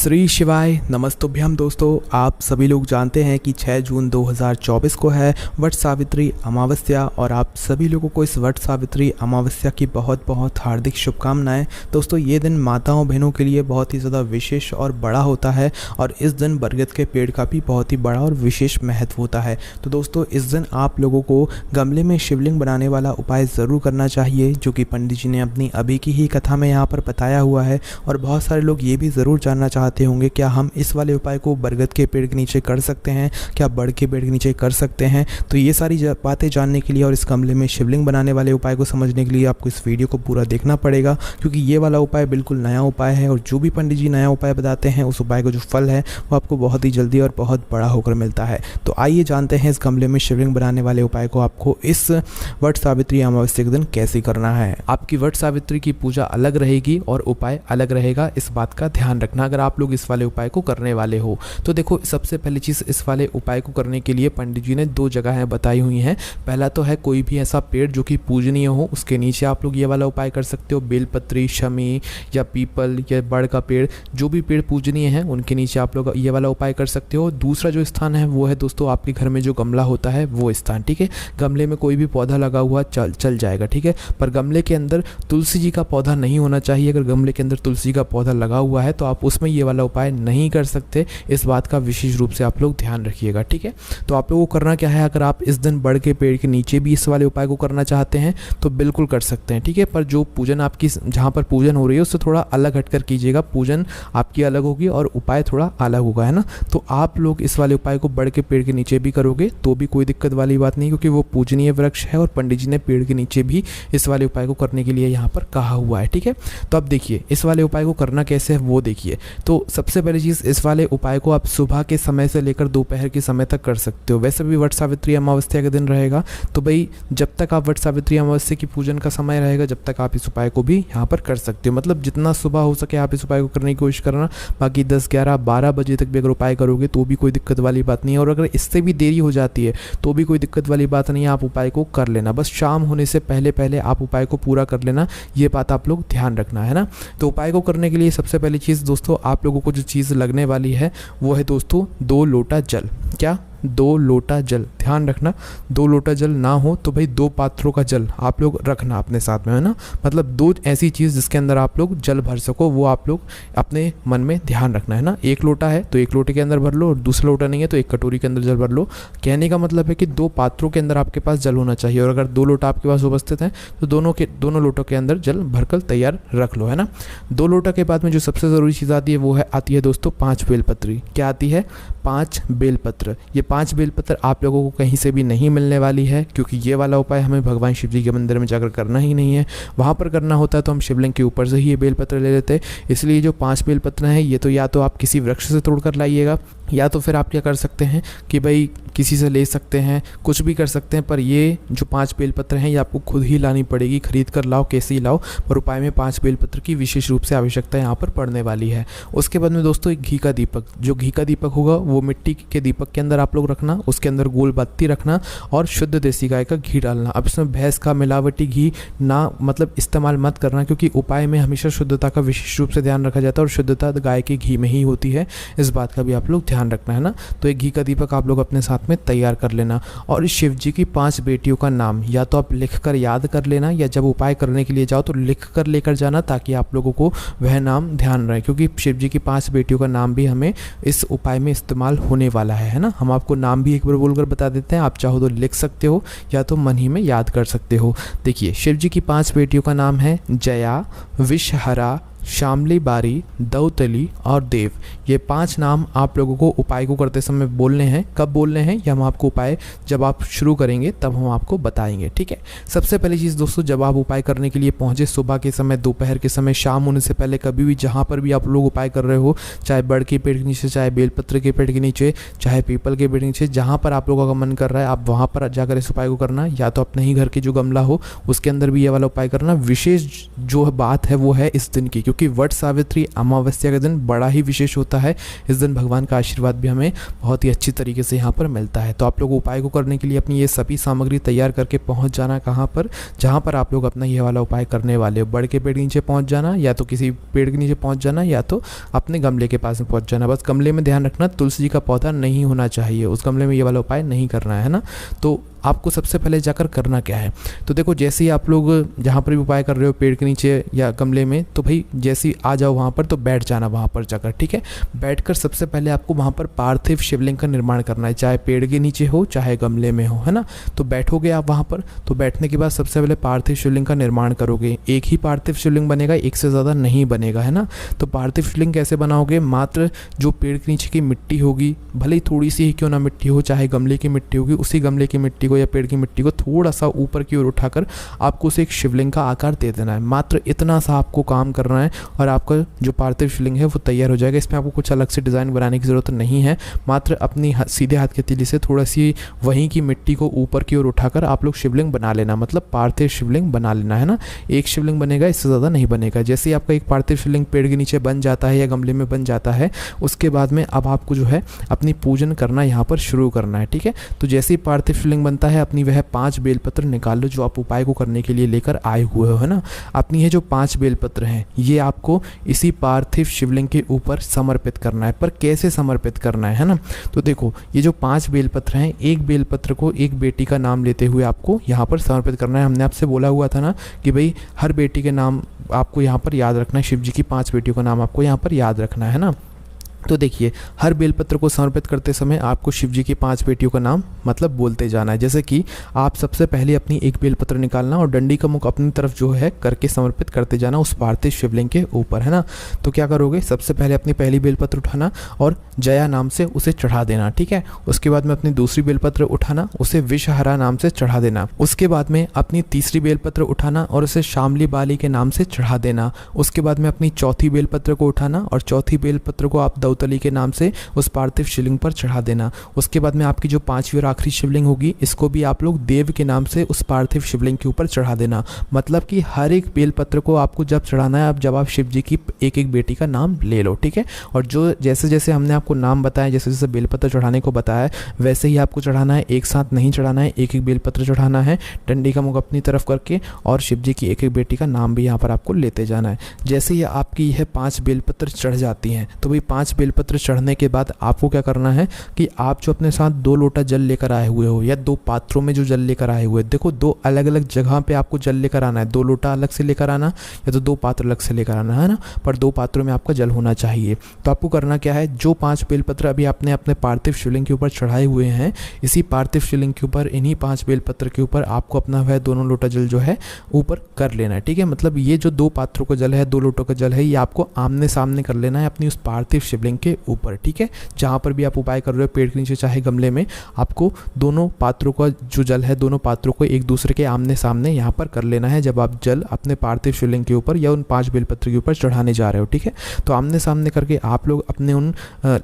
श्री शिवाय नमस्तुभ्यम। दोस्तों, आप सभी लोग जानते हैं कि 6 जून 2024 को है वट सावित्री अमावस्या और आप सभी लोगों को इस वट सावित्री अमावस्या की बहुत बहुत हार्दिक शुभकामनाएं। दोस्तों, ये दिन माताओं बहनों के लिए बहुत ही ज़्यादा विशेष और बड़ा होता है और इस दिन बरगद के पेड़ का भी बहुत ही बड़ा और विशेष महत्व होता है। तो दोस्तों, इस दिन आप लोगों को गमले में शिवलिंग बनाने वाला उपाय ज़रूर करना चाहिए, जो कि पंडित जी ने अपनी अभी की ही कथा में यहाँ पर बताया हुआ है। और बहुत सारे लोग ये भी ज़रूर जानना चाहते होंगे, क्या हम इस वाले उपाय को बरगद के पेड़ के नीचे कर सकते हैं, क्या बड़ के पेड़ के नीचे कर सकते हैं। तो ये सारी बातें जानने के लिए और इस गमले में शिवलिंग बनाने वाले उपाय को समझने के लिए आपको इस वीडियो को पूरा देखना पड़ेगा, क्योंकि ये वाला उपाय बिल्कुल नया उपाय है और जो भी पंडित जी नया उपाय बताते हैं उस उपाय का जो फल है वो आपको बहुत ही जल्दी और बहुत बड़ा होकर मिलता है। तो आइए जानते हैं इस गमले में शिवलिंग बनाने वाले उपाय को आपको इस वट सावित्री अमावस्या के दिन कैसे करना है। आपकी वट सावित्री की पूजा अलग रहेगी और उपाय अलग रहेगा, इस बात का ध्यान रखना अगर आप लोग इस वाले उपाय को करने वाले हो। तो देखो, सबसे पहली चीज़, इस वाले उपाय को करने के लिए पंडित जी ने 2 जगहें बताई हुई हैं। पहला तो है कोई भी ऐसा पेड़ जो कि पूजनीय हो, उसके नीचे आप लोग ये वाला उपाय कर सकते हो। बेलपत्री, शमी या पीपल या बड़ का पेड़, जो भी पेड़ पूजनीय हैं उनके नीचे आप लोग ये वाला उपाय कर सकते हो। दूसरा जो स्थान है वो है दोस्तों आपके घर में जो गमला होता है वो स्थान, ठीक है। गमले में कोई भी पौधा लगा हुआ चल जाएगा, ठीक है, पर गमले के अंदर तुलसी जी का पौधा नहीं होना चाहिए। अगर गमले के अंदर तुलसी का पौधा लगा हुआ है तो आप उसमें ये वाला उपाय नहीं कर सकते, इस बात का विशेष रूप से आप लोग ध्यान रखिएगा, ठीक है। तो आप लोगों को करना क्या है, अगर आप इस दिन बड़ के पेड़ के नीचे भी इस वाले उपाय को करना चाहते हैं तो बिल्कुल कर सकते हैं, ठीक है। पर जो पूजन आपकी जहाँ पर पूजन हो रही है उससे थोड़ा अलग हटकर कीजिएगा, पूजन आपकी अलग होगी और उपाय थोड़ा अलग होगा, है ना। तो आप लोग इस वाले उपाय को बड़ के पेड़ के नीचे भी करोगे तो भी कोई दिक्कत वाली बात नहीं, क्योंकि वो पूजनीय वृक्ष है और पंडित जी ने पेड़ के नीचे भी इस वाले उपाय को करने के लिए यहाँ पर कहा हुआ है, ठीक है। तो अब देखिए इस वाले उपाय को करना कैसे है वो देखिए। तो सबसे पहली चीज़, इस वाले उपाय को आप सुबह के समय से लेकर दोपहर के समय तक कर सकते हो। वैसे भी वट सावित्री अमावस्या के दिन रहेगा, तो भाई जब तक आप वट सावित्री अमावस्या की पूजन का समय रहेगा जब तक आप इस उपाय को भी यहाँ पर कर सकते हो। मतलब जितना सुबह हो सके आप इस उपाय को करने की कोशिश करना। बाकी 10, 11, 12 बजे तक भी अगर उपाय करोगे तो भी कोई दिक्कत वाली बात नहीं है, और अगर इससे भी देरी हो जाती है तो भी कोई दिक्कत वाली बात नहीं है, आप उपाय को कर लेना। बस शाम होने से पहले पहले आप उपाय को पूरा कर लेना, ये बात आप लोग ध्यान रखना, है ना। तो उपाय को करने के लिए सबसे पहली चीज़ दोस्तों आप लोगों को जो चीज़ लगने वाली है वो है दोस्तों 2 लोटा जल। क्या? 2 लोटा जल, ध्यान रखना। 2 लोटा जल ना हो तो भाई 2 पात्रों का जल आप लोग रखना अपने साथ में, है ना। मतलब 2 ऐसी चीज़ जिसके अंदर आप लोग जल भर सको, वो आप लोग अपने मन में ध्यान रखना, है ना। 1 लोटा है तो 1 लोटे के अंदर भर लो, और दूसरा लोटा नहीं है तो 1 कटोरी के अंदर जल भर लो। कहने का मतलब है कि 2 पात्रों के अंदर आपके पास जल होना चाहिए, और अगर 2 लोटा आपके पास उपस्थित हैं तो दोनों लोटों के अंदर जल भरकर तैयार रख लो, है ना। 2 लोटा के बाद में जो सबसे ज़रूरी चीज़ आती है आती है दोस्तों 5 बेलपत्री। क्या आती है? 5 बेलपत्र। ये 5 बेलपत्र आप लोगों को कहीं से भी नहीं मिलने वाली है, क्योंकि ये वाला उपाय हमें भगवान शिव जी के मंदिर में जाकर करना ही नहीं है। वहाँ पर करना होता है तो हम शिवलिंग के ऊपर से ही ये बेलपत्र ले लेते हैं। इसलिए जो 5 बेलपत्र हैं ये तो या तो आप किसी वृक्ष से तोड़ कर लाइएगा, या तो फिर आप क्या कर सकते हैं कि भाई किसी से ले सकते हैं, कुछ भी कर सकते हैं, पर ये जो 5 बेलपत्र हैं ये आपको खुद ही लानी पड़ेगी, खरीद कर लाओ, कैसे ही लाओ, पर उपाय में 5 बेलपत्र की विशेष रूप से आवश्यकता यहाँ पर पड़ने वाली है। उसके बाद में दोस्तों एक घी का दीपक, जो घी का दीपक होगा वो मिट्टी के दीपक के अंदर आप लोग रखना, उसके अंदर गोल बत्ती रखना और शुद्ध देसी गाय का घी डालना। अब इसमें भैंस का मिलावटी घी ना मतलब इस्तेमाल मत करना, क्योंकि उपाय में हमेशा शुद्धता का विशेष रूप से ध्यान रखा जाता है और शुद्धता गाय के घी में ही होती है, इस बात का भी आप लोग ध्यान रखना, है ना। तो एक घी का दीपक आप लोग अपने साथ में तैयार कर लेना, और इस शिव जी की 5 बेटियों का नाम या तो आप लिख कर याद कर लेना, या जब उपाय करने के लिए जाओ तो लिख कर लेकर जाना, ताकि आप लोगों को वह नाम ध्यान रहे, क्योंकि शिव जी की 5 बेटियों का नाम भी हमें इस उपाय में इस्तेमाल होने वाला है ना। हम आपको नाम भी एक बार बोलकर बता देते हैं, आप चाहो तो लिख सकते हो या तो मन ही में याद कर सकते हो। देखिए शिव जी की 5 बेटियों का नाम है जया, विषहरा, शामली बारी, दौतली और देव। ये 5 नाम आप लोगों को उपाय को करते समय बोलने हैं। कब बोलने हैं ये हम आपको उपाय जब आप शुरू करेंगे तब हम आपको बताएंगे, ठीक है। सबसे पहली चीज़ दोस्तों, जब आप उपाय करने के लिए पहुंचे, सुबह के समय, दोपहर के समय, शाम होने से पहले, कभी भी जहां पर भी आप लोग उपाय कर रहे हो, चाहे बड़ के पेड़ के नीचे, चाहे बेलपत्र के पेड़ के नीचे, चाहे पीपल के पेड़ के नीचे, जहाँ पर आप लोगों का मन कर रहा है आप वहाँ पर जाकर इस उपाय को करना। या तो अपने ही घर के जो गमला हो उसके अंदर भी ये वाला उपाय करना। विशेष जो बात है वो है इस दिन की, क्योंकि वट सावित्री अमावस्या का दिन बड़ा ही विशेष होता है। इस दिन भगवान का आशीर्वाद भी हमें बहुत ही अच्छी तरीके से यहाँ पर मिलता है। तो आप लोग उपाय को करने के लिए अपनी ये सभी सामग्री तैयार करके पहुँच जाना कहाँ पर, जहाँ पर आप लोग अपना ये वाला उपाय करने वाले हो। बड़ के पेड़ के नीचे पहुँच जाना, या तो किसी पेड़ के नीचे पहुँच जाना, या तो अपने गमले के पास में पहुँच जाना। बस गमले में ध्यान रखना तुलसी जी का पौधा नहीं होना चाहिए, उस गमले में ये वाला उपाय नहीं करना है ना। तो आपको सबसे पहले जाकर करना क्या है, तो देखो जैसे ही आप लोग जहाँ पर भी उपाय कर रहे हो पेड़ के नीचे या गमले में, तो भाई जैसे ही आ जाओ वहाँ पर तो बैठ जाना वहाँ पर जाकर, ठीक है। बैठकर सबसे पहले आपको वहाँ पर पार्थिव शिवलिंग का निर्माण करना है, चाहे पेड़ के नीचे हो चाहे गमले में हो, है ना। तो बैठोगे आप वहाँ पर, तो बैठने के बाद सबसे पहले पार्थिव शिवलिंग का निर्माण करोगे। एक ही पार्थिव शिवलिंग बनेगा, एक से ज़्यादा नहीं बनेगा, है ना। तो पार्थिव शिवलिंग कैसे बनाओगे, मात्र जो पेड़ के नीचे की मिट्टी होगी, भले ही थोड़ी सी ही क्यों ना मिट्टी हो, चाहे गमले की मिट्टी होगी, उसी गमले की मिट्टी को या पेड़ की मिट्टी को थोड़ा सा ऊपर की ओर उठाकर आपको उसे एक शिवलिंग का आकार दे देना है। मात्र इतना सा आपको काम करना है और आपका जो पार्थिव शिवलिंग है वो तैयार हो जाएगा। इसमें आपको कुछ अलग से डिज़ाइन बनाने की ज़रूरत नहीं है, मात्र अपनी सीधे हाथ की हथेली से थोड़ा सी वहीं की मिट्टी को ऊपर की ओर उठाकर आप लोग शिवलिंग बना लेना, मतलब पार्थिव शिवलिंग बना लेना, है ना। एक शिवलिंग बनेगा, इससे ज़्यादा नहीं बनेगा। जैसे ही आपका एक पार्थिव शिवलिंग पेड़ के नीचे बन जाता है या गमले में बन जाता है, उसके बाद में अब आपको जो है अपनी पूजन करना यहाँ पर शुरू करना है, ठीक है। तो जैसे ही पार्थिव शिवलिंग बनता है, अपनी वह 5 बेलपत्र निकाल लो जो आप उपाय को करने के लिए लेकर आए हुए हो, है ना। अपनी ये जो 5 बेलपत्र हैं ये आपको इसी पार्थिव शिवलिंग के ऊपर समर्पित करना है। पर कैसे समर्पित करना है ना, तो देखो ये जो 5 बेलपत्र हैं, एक बेलपत्र को एक बेटी का नाम लेते हुए आपको यहाँ पर समर्पित करना है। हमने आपसे बोला हुआ था ना कि भाई हर बेटी के नाम आपको यहाँ पर याद रखना है, शिव जी की 5 बेटियों का नाम आपको यहाँ पर याद रखना है ना। तो देखिए हर बेलपत्र को समर्पित करते समय आपको शिव जी की 5 बेटियों का नाम मतलब बोलते जाना है। जैसे कि आप सबसे पहले अपनी एक बेलपत्र निकालना और डंडी का मुख अपनी तरफ जो है करके समर्पित करते जाना उस पार्थिव शिवलिंग के ऊपर, है ना। तो क्या करोगे, सबसे पहले अपनी पहली बेलपत्र उठाना और जया नाम से उसे चढ़ा देना, ठीक है। उसके बाद में अपनी दूसरी बेलपत्र उठाना, उसे विषहरा नाम से चढ़ा देना। उसके बाद में अपनी तीसरी बेलपत्र उठाना और उसे शामली बाली के नाम से चढ़ा देना। उसके बाद में अपनी चौथी बेलपत्र को उठाना और चौथी बेलपत्र को आप दौतली के नाम से उस पार्थिव शिवलिंग पर चढ़ा देना। उसके बाद में आपकी जो 5वीं और आखिरी शिवलिंग होगी, इसको भी आप लोग देव के नाम से उस पार्थिव शिवलिंग के ऊपर चढ़ा देना। मतलब कि हर एक बेलपत्र को आपको जब चढ़ाना है, जब आप शिव जी की एक एक बेटी का नाम ले लो, ठीक है। और जो जैसे जैसे हमने आपको नाम बताया, जैसे जैसे बेलपत्र चढ़ाने को बताया, वैसे ही आपको चढ़ाना है। एक साथ नहीं चढ़ाना है, एक एक बेलपत्र चढ़ाना है, डंडी का मुख अपनी तरफ करके, और शिव जी की एक एक बेटी का नाम भी यहाँ पर आपको लेते जाना है। जैसे ही आपकी यह 5 बेलपत्र चढ़ जाती हैं, तो भाई 5 बेलपत्र चढ़ने के बाद आपको क्या करना है कि आप जो अपने साथ 2 लोटा जल लेकर आए हुए हो या 2 पात्रों में जो जल लेकर आए हुए, देखो 2 अलग अलग जगह पे आपको जल लेकर आना है। 2 लोटा अलग से लेकर आना या तो 2 पात्र अलग से लेकर आना, है ना, पर 2 पात्रों में आपका जल होना चाहिए। तो आपको करना क्या है, जो 5 बेलपत्र अभी आपने अपने पार्थिव शिवलिंग के ऊपर चढ़ाए हुए हैं, इसी पार्थिव शिवलिंग के ऊपर, इन्हीं 5 बेलपत्र के ऊपर आपको अपना वह दोनों लोटा जल जो है ऊपर कर लेना है, ठीक है। मतलब ये जो 2 पात्रों का जल है, 2 लोटों का जल है, ये आपको आमने सामने कर लेना है अपनी उस पार्थिव शिवलिंग के ऊपर, ठीक है। जहाँ पर भी आप उपाय कर रहे हो, पेड़ के नीचे चाहे गमले में, आपको दोनों पात्रों का जो जल है, दोनों पात्रों को एक दूसरे के आमने सामने यहाँ पर कर लेना है जब आप जल अपने पार्थिव शिवलिंग के ऊपर या उन 5 बेलपत्र के ऊपर चढ़ाने जा रहे हो, ठीक है। तो आमने सामने करके आप लोग अपने उन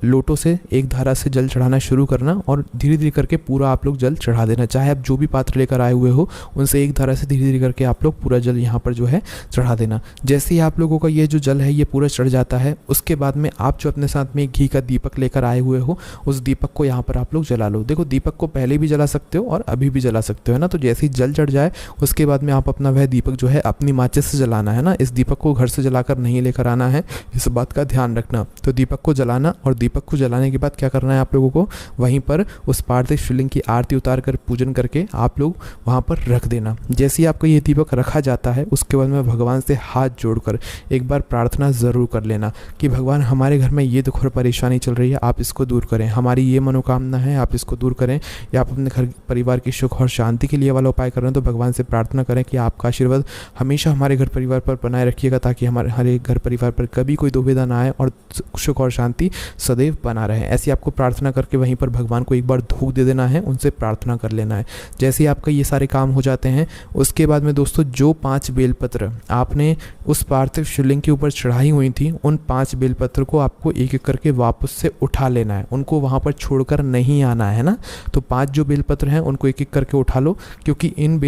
लोटों से एक धारा से जल चढ़ाना शुरू करना और धीरे धीरे करके पूरा आप लोग जल चढ़ा देना। चाहे आप जो भी पात्र लेकर आए हुए हो, उनसे एक धारा से धीरे धीरे करके आप लोग पूरा जल यहाँ पर जो है चढ़ा देना। जैसे ही आप लोगों का ये जो जल है ये पूरा चढ़ जाता है, उसके बाद में आप जो अपने साथ में घी का दीपक लेकर आए हुए हो, उस दीपक को यहाँ पर आप लोग जला लो। देखो दीपक को पहले भी जला सकते हो और अभी भी जला सकते हो, है ना। तो जैसे ही जल चढ़ जाए उसके बाद में आप अपना वह दीपक जो है अपनी माचिस से जलाना है ना। इस दीपक को घर से जलाकर नहीं लेकर आना है, इस बात का ध्यान रखना। तो दीपक को जलाना और दीपक को जलाने के बाद क्या करना है आप लोगों को, वहीं पर उस पार्थिव शिवलिंग की आरती उतार कर पूजन करके आप लोग वहाँ पर रख देना। जैसे ही आपका ये दीपक रखा जाता है, उसके बाद में भगवान से हाथ जोड़कर एक बार प्रार्थना ज़रूर कर लेना कि भगवान हमारे घर में ये दुख और परेशानी चल रही है, आप इसको दूर करें, हमारी ये मनोकामना है आप इसको दूर करें। या आप अपने घर परिवार की सुख और शांति के लिए वाला उपाय कर रहे हैं तो भगवान से प्रार्थना करें कि आपका आशीर्वाद हमेशा हमारे घर परिवार पर बनाए रखिएगा, ताकि हमारे घर परिवार पर कभी कोई दुविधा ना आए और सुख और शांति सदैव बना रहे। ऐसी आपको प्रार्थना करके वहीं पर भगवान को एक बार धूप दे देना है, उनसे प्रार्थना कर लेना है। जैसे ही आपका ये सारे काम हो जाते हैं, उसके बाद में दोस्तों जो 5 बेलपत्र आपने उस पार्थिव शिवलिंग के ऊपर चढ़ाई हुई थी, उन 5 बेलपत्र को आपको एक एक एक करके वापस से उठा लेना है, उनको वहाँ पर छोड़कर नहीं आना है ना। तो 5 जो बेलपत्र हैं उनको एक एक करके उठा लो, क्योंकि इन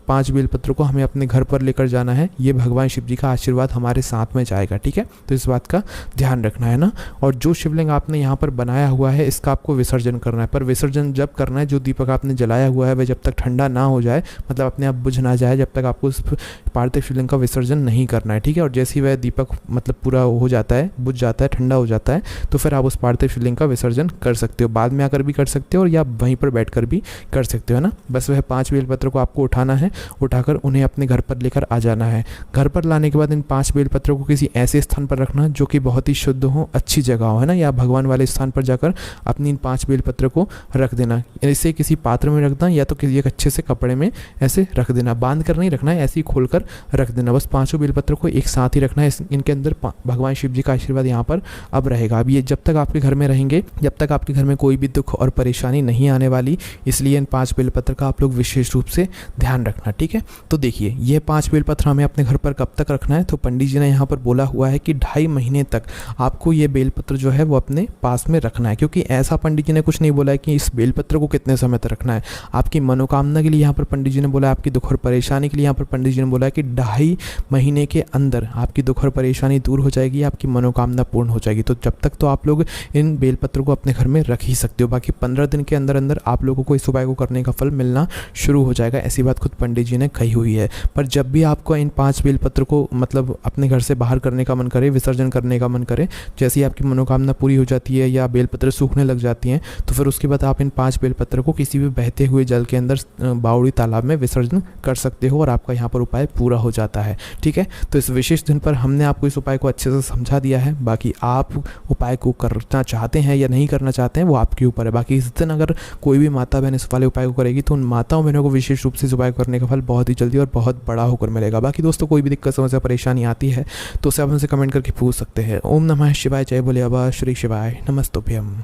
5 बेलपत्रों को हमें अपने घर पर लेकर जाना है। ये भगवान शिव जी का आशीर्वाद हमारे साथ में जाएगा, ठीक है। तो इस बात का ध्यान रखना है ना। और जो शिवलिंग आपने यहाँ पर बनाया हुआ है इसका आपको विसर्जन करना है, पर विसर्जन जब करना है, जो दीपक आपने जलाया हुआ है वह जब तक ठंडा ना हो जाए, मतलब अपने आप बुझ ना जाए, जब तक आपको उस पार्थिव शिवलिंग का विसर्जन नहीं करना है, ठीक है। और जैसे ही वह दीपक मतलब पूरा हो जाता है, बुझ जाता है, ठंडा हो जाता है, तो फिर आप उस पार्थिव शिवलिंग का विसर्जन कर सकते हो। बाद में आकर भी कर सकते हो और या वहीं पर बैठकर भी कर सकते हो ना। बस वह 5 बेलपत्र को आपको उठाना है, उठाकर उन्हें अपने घर पर लेकर आ जाना है। घर पर लाने के बाद इन 5 बेलपत्रों को किसी ऐसे स्थान पर रखना जो कि बहुत ही शुद्ध हो, अच्छी जगह हो, है ना, या भगवान वाले स्थान पर जाकर अपनी इन 5 बेलपत्र को रख देना। इसे किसी पात्र में रखना या तो किसी एक अच्छे से कपड़े में ऐसे रख देना, बांध कर नहीं रखना है, ऐसे ही खोल कर रख देना। बस 5 बेलपत्र को एक साथ ही रखना है। इनके अंदर भगवान शिव जी का आशीर्वाद यहाँ पर अब रहेगा। अब ये जब तक आपके घर में रहेंगे, जब तक आपके घर में कोई भी दुख और परेशानी नहीं आने वाली, इसलिए इन 5 बेलपत्र का आप लोग विशेष रूप से ध्यान रखना, ठीक है। तो देखिए, ये 5 बेलपत्र हमें अपने घर पर कब तक रखना है, तो पंडित जी ने यहाँ पर बोला हुआ है कि 2.5 महीने तक आपको ये बेलपत्र जो है वो अपने पास में रखना है। क्योंकि ऐसा पंडित जी ने कुछ नहीं बोला है कि इस बेलपत्र को कितने समय तक रखना है। आपकी मनोकामना के लिए यहाँ पर पंडित जी ने बोला है, आपकी दुख और परेशानी के लिए यहाँ पर पंडित जी ने बोला है कि 2.5 महीने के अंदर आपकी दुख और परेशानी दूर हो जाएगी, आपकी मनोकामना पूर्ण हो जाएगी। तो जब तक तो आप लोग इन बेलपत्रों को अपने घर में रख ही सकते हो। बाकी 15 दिन के अंदर अंदर आप लोगों को इस उपाय को करने का फल मिलना शुरू हो जाएगा, ऐसी बात खुद पंडित जी ने कही हुई है। पर जब भी आपको इन 5 बेलपत्र को मतलब अपने घर से बाहर करने का मन करे, विसर्जन करने का मन करे, जैसे ही आपकी मनोकामना पूरी हो जाती है या बेलपत्र सूखने लग जाती हैं, तो फिर उसके बाद आप इन 5 बेलपत्र को किसी भी बहते हुए जल के अंदर बावड़ी तालाब में विसर्जन कर सकते हो और आपका यहाँ पर उपाय पूरा हो जाता है, ठीक है। तो इस विशेष दिन पर हमने आपको इस उपाय को अच्छे से समझा दिया है। बाकी आप उपाय को करना चाहते हैं या नहीं करना चाहते हैं वो आपके ऊपर है। बाकी इस दिन अगर कोई भी माता बहन इस वाले उपाय को करेगी तो उन माताओं बहनों को विशेष रूप से इस उपाय करने का फल बहुत ही जल्दी और बहुत बड़ा होकर मिलेगा। बाकी दोस्तों, कोई भी दिक्कत, समस्या, परेशानी आती है तो उसे आप हमसे कमेंट करके पूछ सकते हैं। ओम नमः शिवाय, जय बोले बाबा श्री शिवाय, नमस्तुभ्यम।